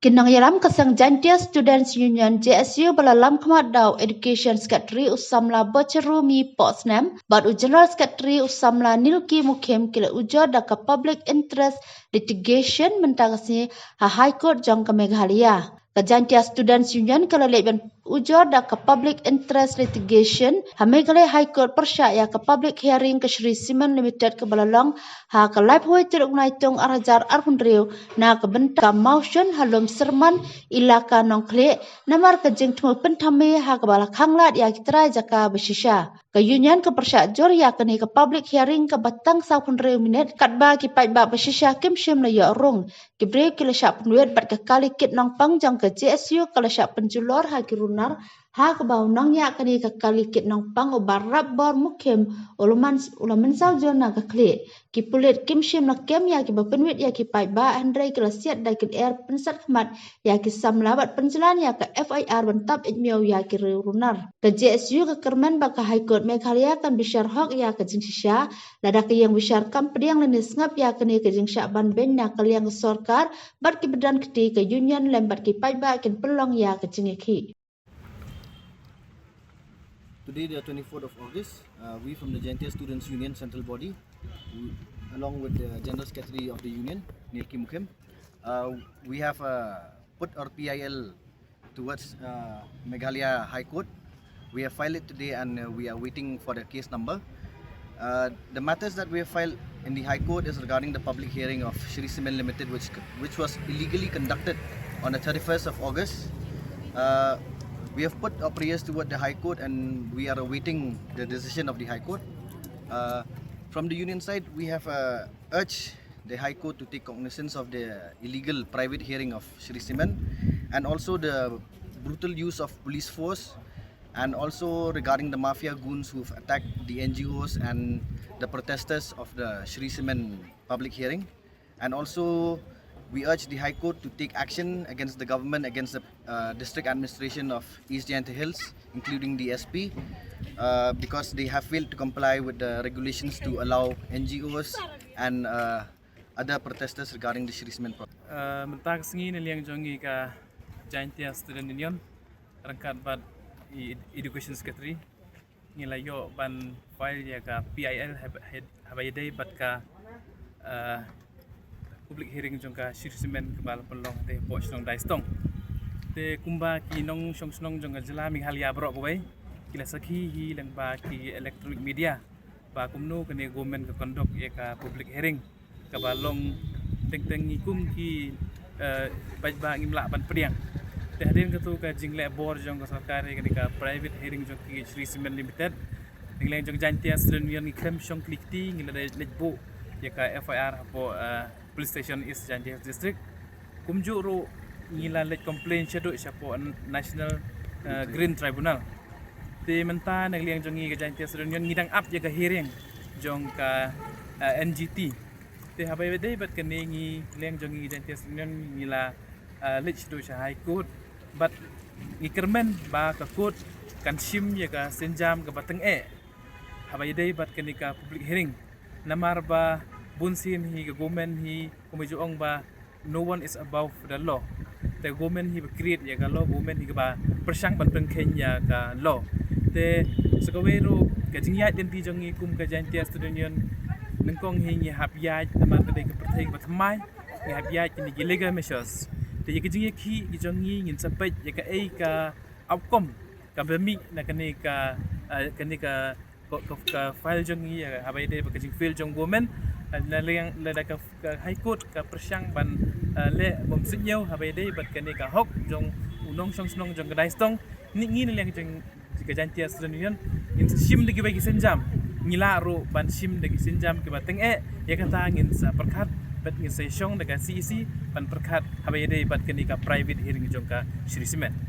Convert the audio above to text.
Kinang yalam kasang Jaintia Students Union JSU balalam kemadau Education Secretary usamla Bacharu mi Posnam, bad General Secretary usamla Nilki Mukim kila Ujor daka Public Interest Litigation mentagasi ha High Court jong ke Meghalaya. Ka Jaintia Students Union kala leben Ujor daka Public Interest Litigation ha Meghalaya High Court pyrshah ya ke public hearing ke Shree Cement Ltd ke balalong ha ke live hoi turuk naitung arajar arpundriu na ke bentak motion halum serman ilaka nongkle namar ke jeng tumu pentame ha ke bala khanglat ya kitrai jaka bersisha ke union ke pyrshah jor ya ke ni ke public hearing ke batang 20 minit katba ki paidbah bersisha kim shim la ya rong ki break ki la syak penduit bat ke kali kit nong pang jang ke JSU ke la syak penjulor ha ki runar ha ke bau nong ya ke ni ke kali kit nong pang ubarab bor mukim ulaman sau jona ke kle ki pulit kim shim la kem ya ki bapenwit ya ki paidbah andrei ke la siat dai ki air pensat khmat ya ki samlabat penjalan ya ke FIR bentap itmiau ya ki runar ke JSU ke kerman ba ke High Court Meghalaya kan bisyar hok ya ke jingsisha lada ke yang bisyar kam pediang lenis ngap ya ke ni ke jingsyak ban ben na ke liang sorkar bat ki bedan keti ke union lembat ki paidbah kin pelong ya ke jingeki. Today, the 24th of August, we from the Jaintia Students Union Central Body, along with the General Secretary of the Union, Nilki Mukim, we have put our PIL towards Meghalaya High Court. We have filed it today and we are waiting for the case number. The matters that we have filed in the High Court is regarding the public hearing of Shree Cement Ltd, which was illegally conducted on the 31st of August. We have put our prayers toward the High Court and we are awaiting the decision of the High Court. From the union side, we have urged the High Court to take cognizance of the illegal private hearing of Shree Cement and also the brutal use of police force and also regarding the mafia goons who've attacked the NGOs and the protesters of the Shree Cement public hearing. And also we urge the High Court to take action against the government, against the district administration of East Jaintia Hills, including the SP, because they have failed to comply with the regulations to allow NGOs and other protesters regarding the Shree Cement project. Mentang sengi niliang jongi ka Jaintia Student Union rangkat bad Education Secretary ngilayo ban file ya ka PIL habayday bat ka public hearing jong ka Shree Cement kebal pelong te po snong dai stong te kumba ki nong shong snong jong jela Meghalaya brok wei kila sakhi hi lang ba ki electronic media ba kumno kene government ka kondok ya ka public hearing kabalong teng ngikum ki paidbah ngimla ban pediang te hadin katu ka jingle bor jong ka sarkar ka ka private hearing jong ki Shree Cement Ltd ngilang jong Jaintia Student Union ngikrem shong klikti ngila lejbo ya ka FIR po Police Station East Jaintia District kumjuro ngila lej complaint syado siya po National Green Tribunal te menta nagliang jong ka Jaintia Student Union ngidang up ya ka hearing jong ka NGT te habay day bat kani liang jong Jaintia Student Union ngila lej do siya High Court but ngikermen ba ka court kan sim ya ka senjam ka bateng habay day bat kani ka public hearing namar ba bunsin hi government hi kumijuong ba no one is above the law the government hi create ya ka law government hi ba persyang ban Kenya ka law te sakawero ka jingya denti jong kum ka Jaintia Student Union nengkong hi habya namar ka dai ka perthai ba thamai hi habya ni illegal measures te ya jingya ki jong ngin sampai ya ka ka outcome ka bemi na kani ka file jong ya habay dai ba ka jing file jong government yang lada ka High Court ka persyang ban le bom sinyau habay day bat kani ka hok jong unong song snong jong gadai stong ni ngin liang jong ka Jaintia Student Union in sim de bagi senjam ngilaro ban sim de senjam ke bateng ya kata ngin sa perkat bat ngin sesong de ka CEC ban perkat habay day bat kani ka private hearing jong ka Shree Cement.